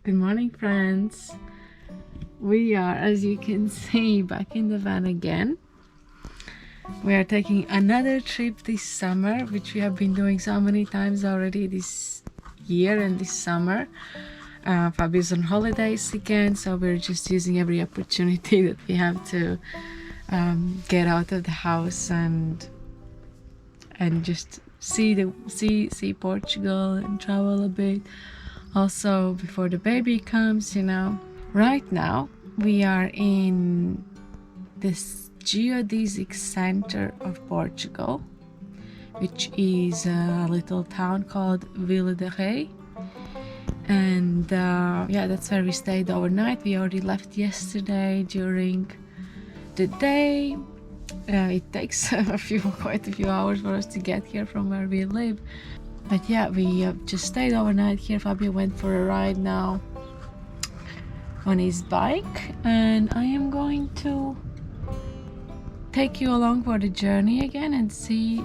Good morning, friends. We are, as you can see, back in the van again. We are taking another trip this summer, which we have been doing so many times already this year and this summer. Fabio's on holidays again, so we're just using every opportunity that we have to get out of the house and just see Portugal and travel a bit. Also, before the baby comes, Right now, we are in this geodesic center of Portugal, which is a little town called Vila de Rei. And that's where we stayed overnight. We already left yesterday during the day. It takes quite a few hours for us to get here from where we live. But yeah, we just stayed overnight here. Fabio went for a ride now on his bike, and I am going to take you along for the journey again and see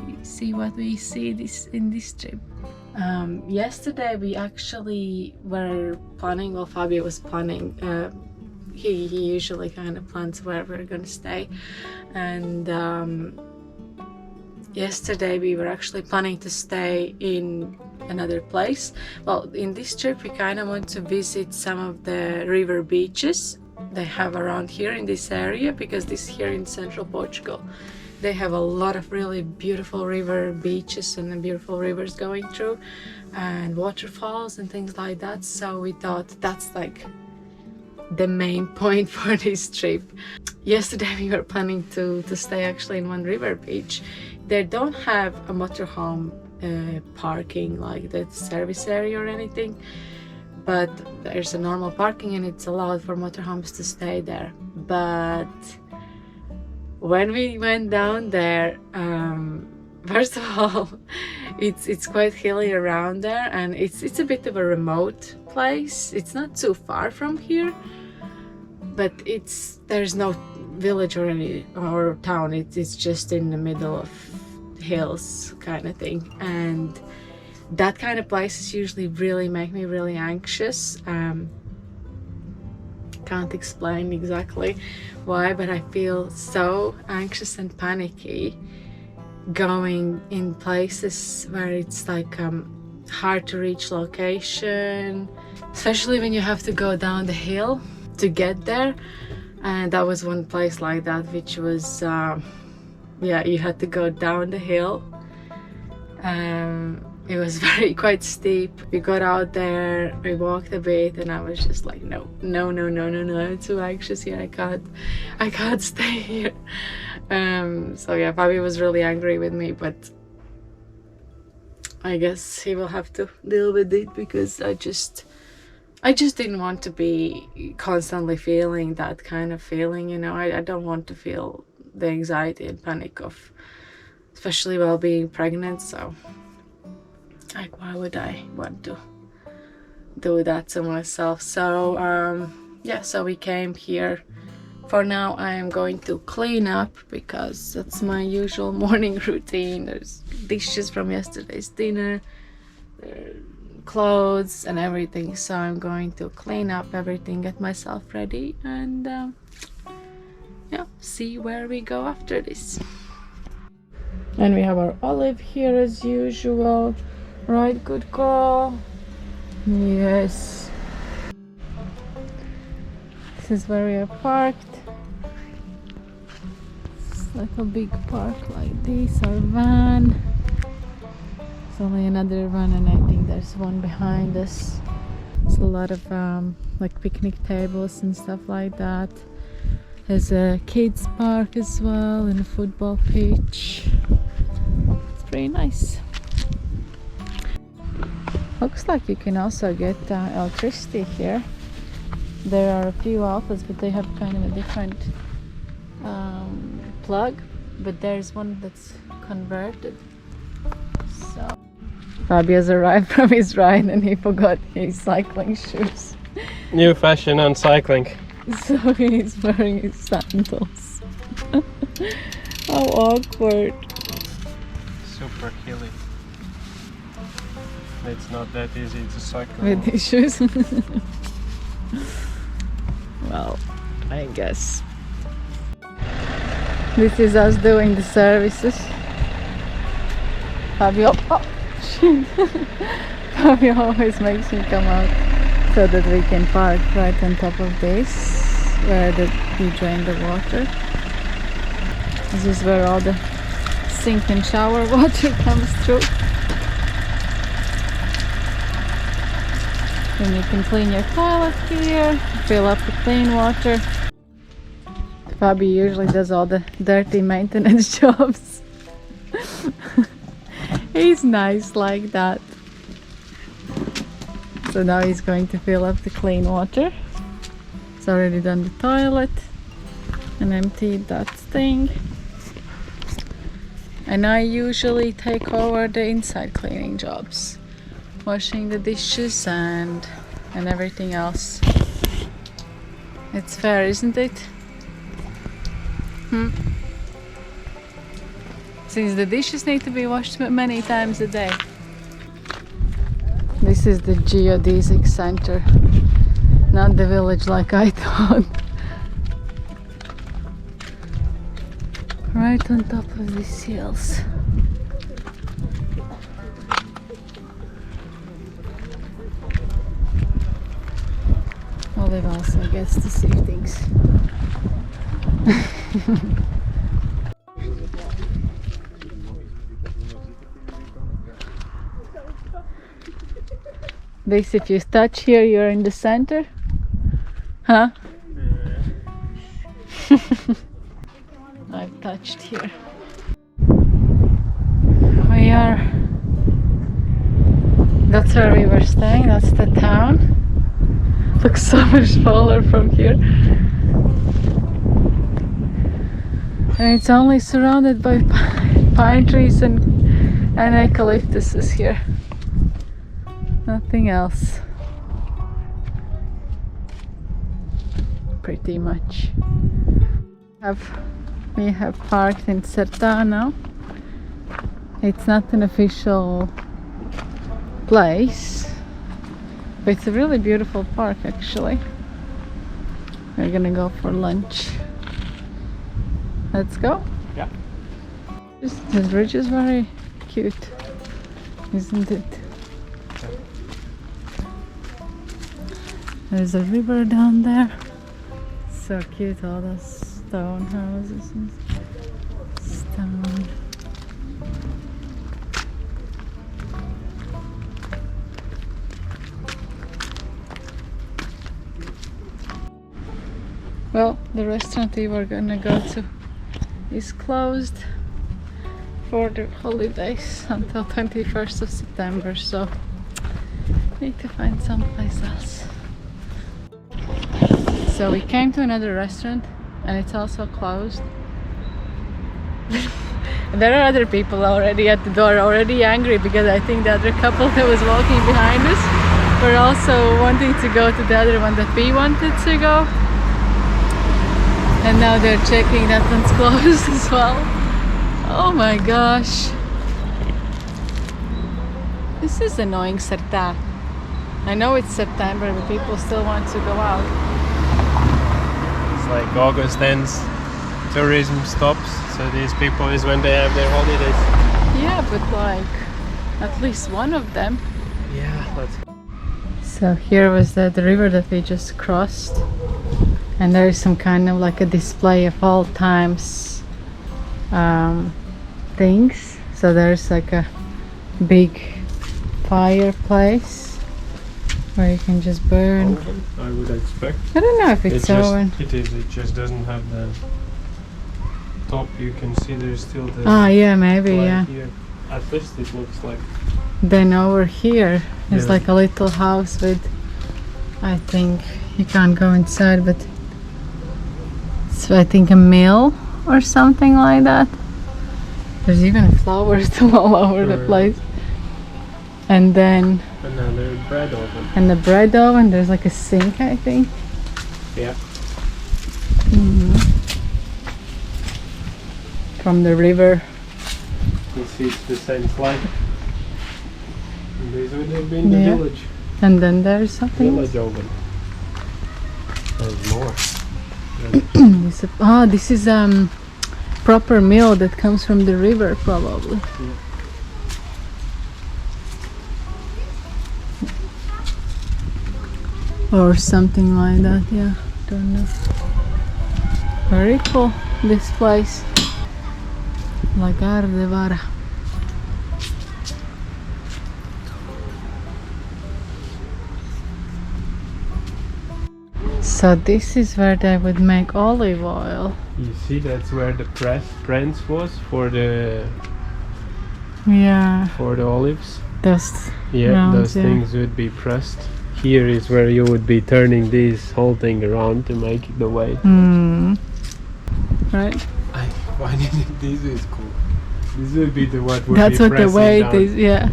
what we see in this trip. Yesterday we actually were planning, well, Fabio was planning, he usually kind of plans where we're gonna stay, and yesterday we were actually planning to stay in another place. Well, in this trip we kind of want to visit some of the river beaches they have around here in this area, because this here in Central Portugal they have a lot of really beautiful river beaches and beautiful rivers going through and waterfalls and things like that. So we thought that's like the main point for this trip. Yesterday we were planning to stay actually in one river beach. They don't have a motorhome parking like the service area or anything, but there's a normal parking and it's allowed for motorhomes to stay there. But when we went down there, first of all, it's quite hilly around there, and it's a bit of a remote place. It's not too far from here, but there's no village or town. It's just in the middle of hills kind of thing, and that kind of places usually really make me really anxious. Can't explain exactly why, but I feel so anxious and panicky going in places where it's like hard to reach location, especially when you have to go down the hill to get there. And that was one place like that, which was you had to go down the hill. It was quite steep. We got out there, we walked a bit, and I was just like, no, I'm too anxious here. I can't stay here. So yeah, Fabio was really angry with me, but I guess he will have to deal with it, because I just didn't want to be constantly feeling that kind of feeling, I don't want to feel the anxiety and panic of, especially while being pregnant. So like, why would I want to do that to myself? So so we came here. For now I am going to clean up, because that's my usual morning routine. There's dishes from yesterday's dinner, clothes and everything, so I'm going to clean up everything, get myself ready, and see where we go after this. And we have our Olive here as usual, right? Good girl. Yes, this is where we are parked. It's like a big park like this. Our van, there's only another van, and I think there's one behind us. There's a lot of like picnic tables and stuff like that. There's a kids park as well, and a football pitch. It's pretty nice. Looks like you can also get electricity here. There are a few Alphas, but they have kind of a different plug, but there's one that's converted. So Fabio's arrived from his ride and he forgot his cycling shoes. New fashion on cycling. So he's wearing his sandals. How awkward. Super hilly. It's not that easy to cycle With these shoes. well, I guess. This is us doing the services. Fabio, oh, shit. Fabio always makes me come out so that we can park right on top of this, where we drain the water. This is where all the sink and shower water comes through. Then you can clean your toilet here, fill up with clean water. Fabi usually does all the dirty maintenance jobs. He's nice like that. So now he's going to fill up the clean water. He's already done the toilet and emptied that thing. And I usually take over the inside cleaning jobs. Washing the dishes and everything else. It's fair, isn't it? Since the dishes need to be washed many times a day. This is the geodesic center, not the village like I thought. Right on top of these hills. Olive also gets to see things. This, if you touch here, you're in the center? Huh? I've touched here. We are... That's where we were staying, that's the town. Looks so much smaller from here. And it's only surrounded by pine trees and eucalyptuses here. Nothing else. Pretty much. We have parked in Sertã now. It's not an official place, but it's a really beautiful park actually. We're gonna go for lunch. Let's go. Yeah. This bridge is very cute, isn't it? There's a river down there. So cute, all those stone houses and stone. Well, the restaurant we were gonna go to is closed for the holidays until 21st of September, so need to find someplace else. So we came to another restaurant and it's also closed. There are other people already at the door, already angry, because I think the other couple that was walking behind us were also wanting to go to the other one that we wanted to go. And now they're checking that one's closed as well. Oh my gosh. This is annoying, Sertã. I know it's September, but people still want to go out. It's like August ends, tourism stops, so these people is when they have their holidays. Yeah, but like at least one of them. Yeah, let's. So here was the river that we just crossed, and there is some kind of like a display of all times things. So there's like a big fireplace where you can just burn. Oven, I would expect. I don't know if it's oven. It is. It just doesn't have the top. You can see there's still the. Ah, yeah, maybe, light yeah. here. At least it looks like. Then over here is Yeah. like a little house with, I think you can't go inside, but it's I think a mill or something like that. There's even flowers all over the Sure. place. And then Another bread oven. and the bread oven, there's like a sink, I think. Yeah. From the river. You see, it's the same slide. And these would have been the Yeah. village And then there's something. oven. There's more. This is proper meal that comes from the river, probably. Or something like that, yeah, don't know. Very cool, this place. Lagar de Vara. So this is where they would make olive oil. You see, that's where the press was for the olives. Those Those things would be pressed. Here is where you would be turning this whole thing around to make the weight. Right. Why did it? This is cool. This would be the what would That's be what the weight down. is. Yeah.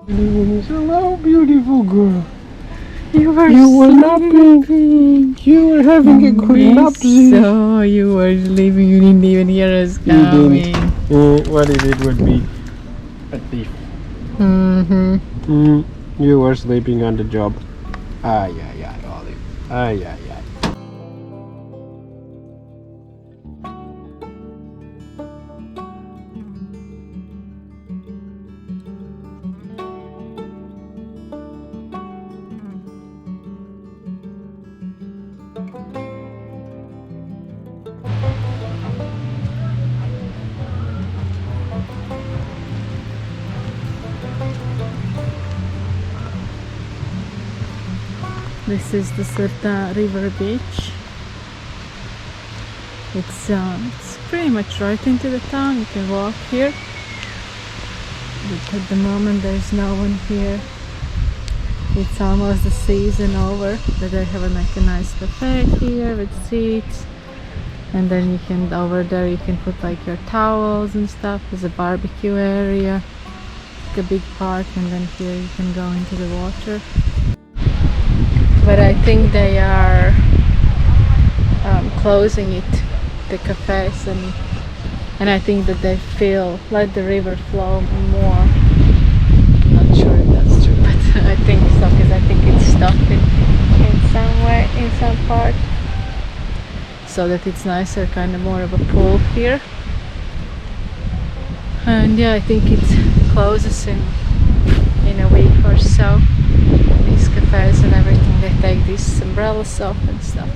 Hello, beautiful girl. You were napping. You were having a good nap. So you were sleeping. You didn't even hear us coming. What if it would be a thief? You were sleeping on the job. Olive. This is the Sertã river beach. It's pretty much right into the town. You can walk here, but at the moment there's no one here. It's almost the season over, but they have like a nice cafe here with seats, and then you can over there you can put like your towels and stuff. There's a barbecue area, like a big park, and then here you can go into the water. But I think they are closing it, the cafes, and I think that they let the river flow more. I'm not sure if that's true, but I think so, because I think it's stopped in some way, in some part, so that it's nicer, kind of more of a pool here. And yeah, I think it closes in a week or so. These cafes and everything, they take these umbrellas off and stuff.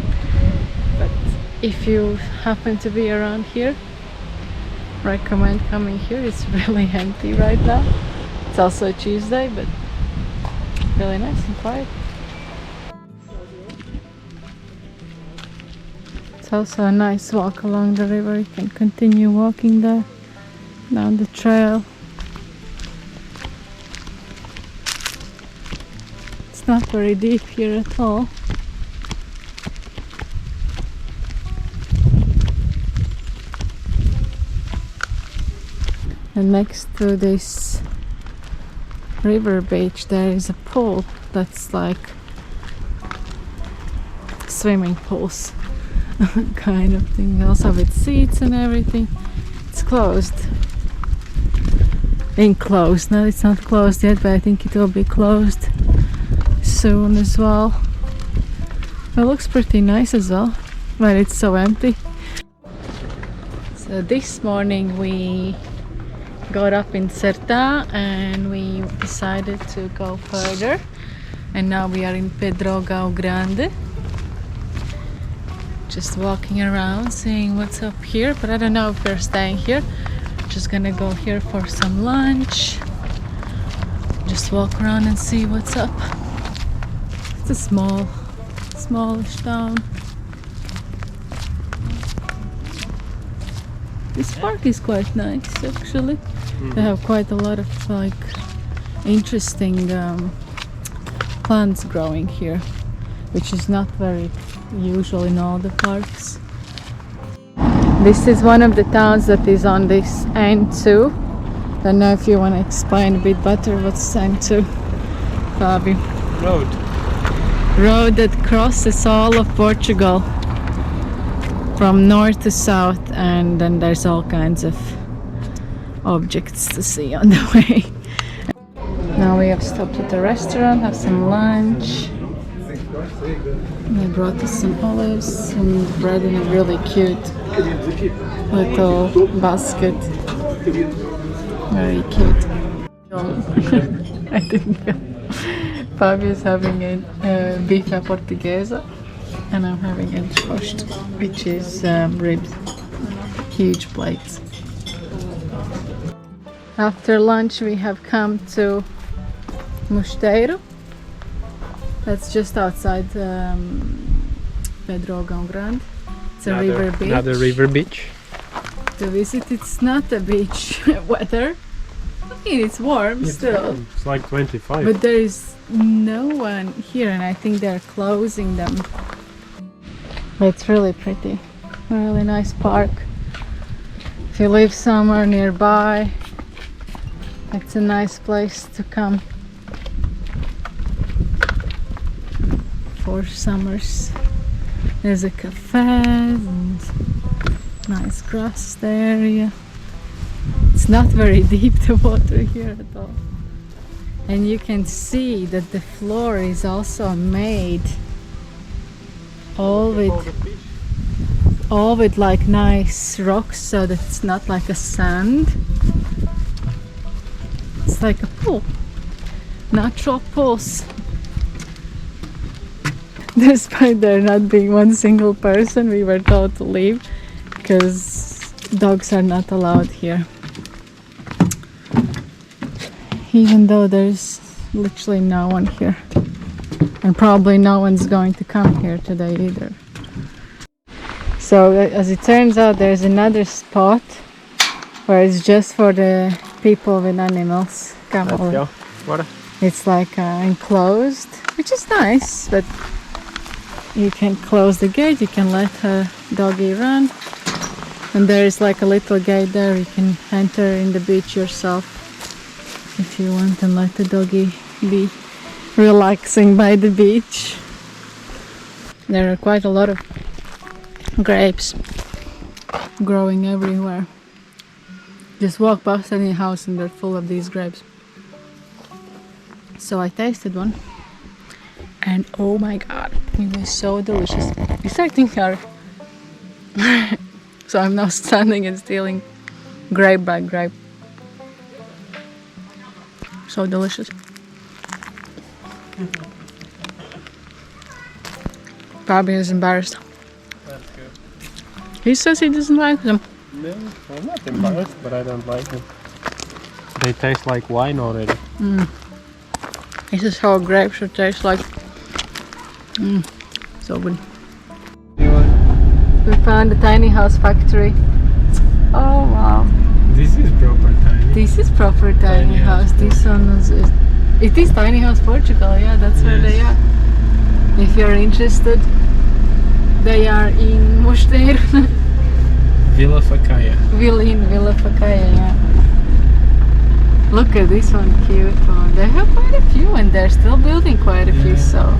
But if you happen to be around here, recommend coming here. It's really empty right now. It's also a Tuesday, but really nice and quiet. It's also a nice walk along the river. You can continue walking there down the trail. Not very deep here at all. And next to this river beach there is a pool that's like swimming pools kind of thing, also with seats and everything. It's closed. Enclosed. No, it's not closed yet, but I think it will be closed soon as well. It looks pretty nice as well, but it's so empty. So this morning we got up in Sertã and we decided to go further, and now we are in Pedrogao Grande, just walking around seeing what's up here, but I don't know if we're staying here. Just gonna go here for some lunch, just walk around and see what's up. It's a smallish town. This park is quite nice actually. They have quite a lot of like interesting plants growing here, which is not very usual in all the parks. This is one of the towns that is on this N2. Don't know if you want to explain a bit better what's N2, Fabio. Road that crosses all of Portugal from north to south, and then there's all kinds of objects to see on the way. Now we have stopped at the restaurant, have some lunch. They brought us some olives and bread in a really cute little basket. Very cute. I didn't feel. Fabio's having a bife portuguesa and I'm having a roast, which is ribs. Huge plates. After lunch we have come to Mosteiro. That's just outside Pedrogao Grande. It's a river beach. Another river beach. To visit, it's not a beach weather. I mean, it's warm still. It's like 25. But there is no one here and I think they're closing them. But it's really pretty. Really nice park. If you live somewhere nearby, it's a nice place to come for summers. There's a cafe and nice grass area. It's not very deep, the water here at all. And you can see that the floor is also made all with like nice rocks, so that it's not like a sand. It's like a pool. Natural pools. Despite there not being one single person, we were told to leave because dogs are not allowed here. Even though there's literally no one here. And probably no one's going to come here today either. So as it turns out, there's another spot where it's just for the people with animals. Come Let's over. go. What? It's like enclosed, which is nice, but you can close the gate, you can let a doggy run, and there is like a little gate there. You can enter in the beach yourself if you want and let the doggy be relaxing by the beach. There are quite a lot of grapes growing everywhere. Just walk past any house and they're full of these grapes. So I tasted one and oh my god, it was so delicious. It's I think hard. So I'm now standing and stealing grape by grape. So delicious. Bobby is embarrassed. That's good. He says he doesn't like them. No, I'm not embarrassed, but I don't like them. They taste like wine already. This is how a grape should taste like. So good. We found a tiny house factory. Oh wow. This is proper tiny. This is proper tiny house. This one is. It is Tiny House Portugal, yeah, that's where they are. If you're interested, they are in Mosteiro. Vila Facaia. Vila Facaia, yeah. Look at this one, cute one. They have quite a few and they're still building quite a few, so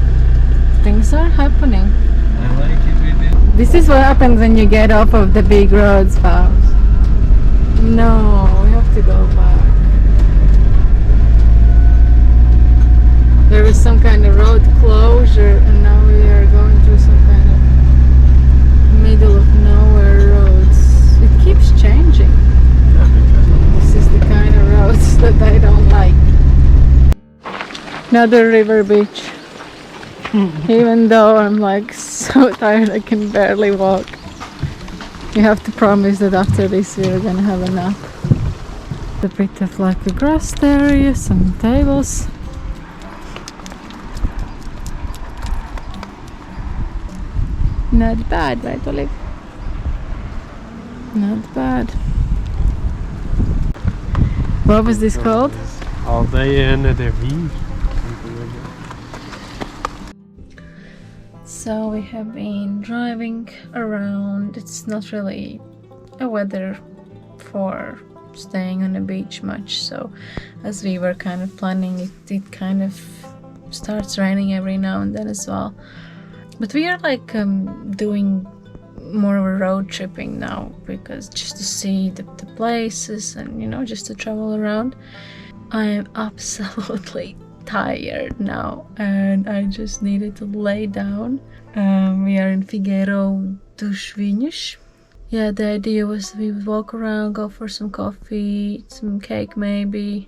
things are happening. I like it with it. This is what happens when you get off of the big roads, Pals. No, we have to go back. There was some kind of road closure and now we are going through some kind of middle of nowhere roads. It keeps changing. This is the kind of roads that I don't like. Another river beach. Even though I'm like so tired I can barely walk. You have to promise that after this we're gonna have a nap. A bit of like a grass area, some tables. Not bad, right, Olive? Not bad. What was this called? Aldeia Ana de Vinho. So we have been driving around. It's not really a weather for staying on the beach much, so as we were kind of planning, it kind of starts raining every now and then as well. But we are like doing more of a road tripping now, because just to see the places and, you know, just to travel around. I am absolutely tired now and I just needed to lay down. We are in Figueiro dos Vinhos. Yeah, the idea was we would walk around, go for some coffee, some cake maybe.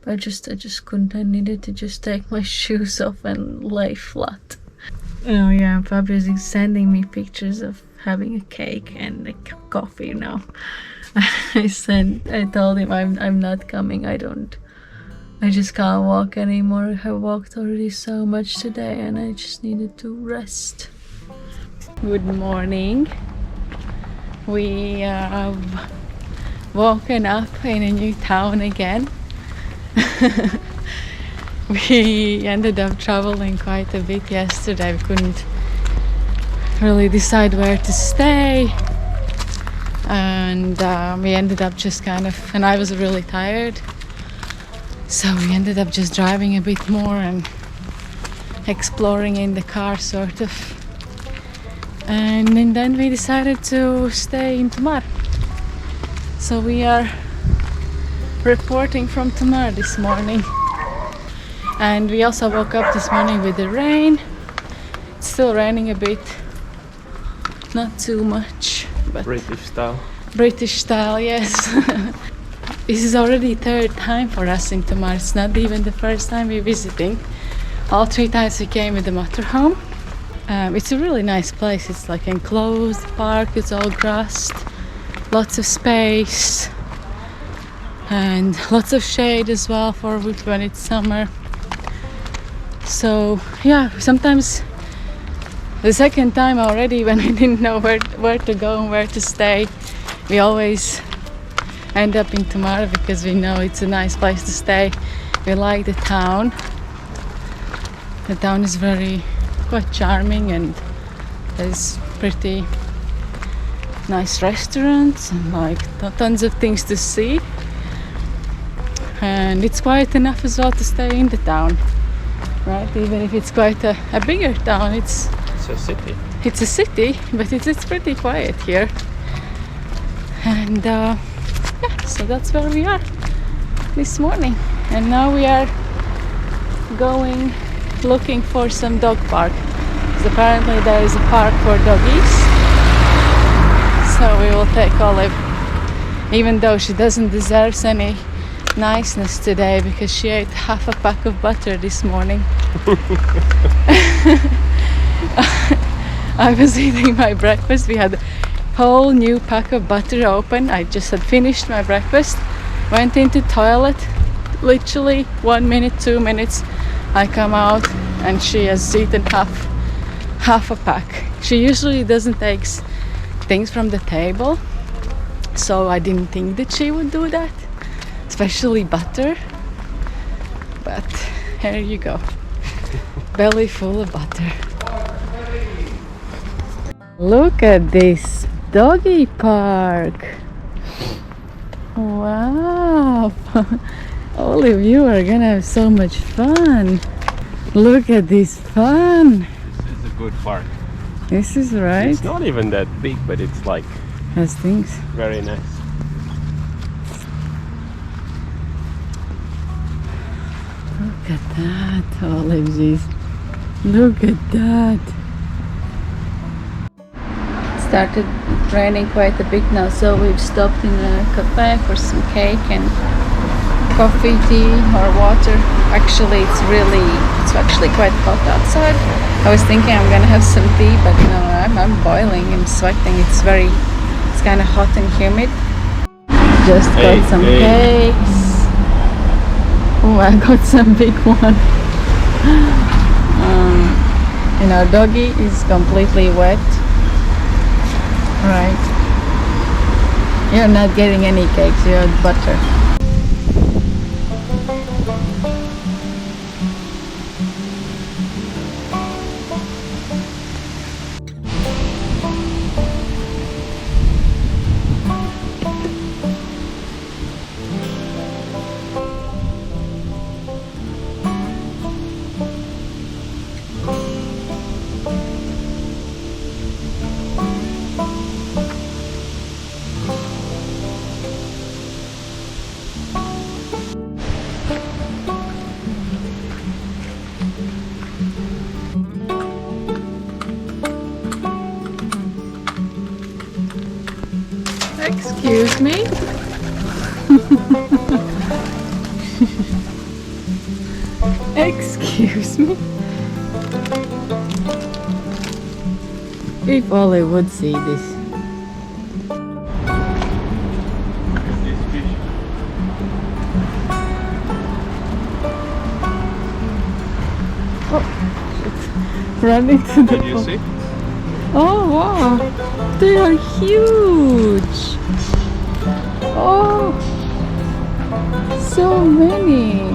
But I just couldn't. I needed to just take my shoes off and lay flat. Oh yeah, Fabio is sending me pictures of having a cake and a coffee now. I told him I'm not coming. I just can't walk anymore. I walked already so much today and I just needed to rest. Good morning. We have woken up in a new town again. We ended up traveling quite a bit yesterday. We couldn't really decide where to stay. And we ended up just kind of, and I was really tired, so we ended up just driving a bit more and exploring in the car sort of, and then we decided to stay in Tomar. So we are reporting from Tomar this morning, and we also woke up this morning with the rain. It's still raining a bit, not too much. But British style, yes. This is already third time for us in Tomar. It's not even the first time we're visiting. All 3 times we came with the motorhome. It's a really nice place. It's like enclosed park. It's all grassed, lots of space, and lots of shade as well for when it's summer. So yeah, sometimes. The second time already, when we didn't know where to go and where to stay, we always end up in Tomar because we know it's a nice place to stay. We like the town. The town is quite charming, and there's pretty nice restaurants and like tons of things to see. And it's quiet enough as well to stay in the town, right? Even if it's quite a bigger town, it's a city. It's a city, but it's pretty quiet here. And yeah, so that's where we are this morning. And now we are going looking for some dog park. Because apparently there is a park for doggies. So we will take Olive, even though she doesn't deserve any niceness today because she ate half a pack of butter this morning. I was eating my breakfast. We had a whole new pack of butter open. I just had finished my breakfast, went into toilet, literally 1 minute, 2 minutes, I come out and she has eaten half a pack. She usually doesn't take things from the table, so I didn't think that she would do that, especially butter. But here you go, belly full of butter. Look at this doggy park. Wow. Olive, you are gonna have so much fun. Look at this fun. This is a good park. This is right. It's not even that big, but it's like has things. Very nice. Look at that, Olive, jeez. Look at that. Started raining quite a bit now, so we've stopped in a cafe for some cake and coffee, tea or water. Actually it's actually quite hot outside. I was thinking I'm gonna have some tea, but no, I'm boiling, I'm sweating. It's kind of hot and humid. Just got some cakes. Oh, I got some big one. And our doggy is completely wet. Right. You're not getting any cakes, you had butter. Excuse me? Excuse me? If Ollie would see this. Running to the Did you see? Oh wow, they are huge. Oh, so many.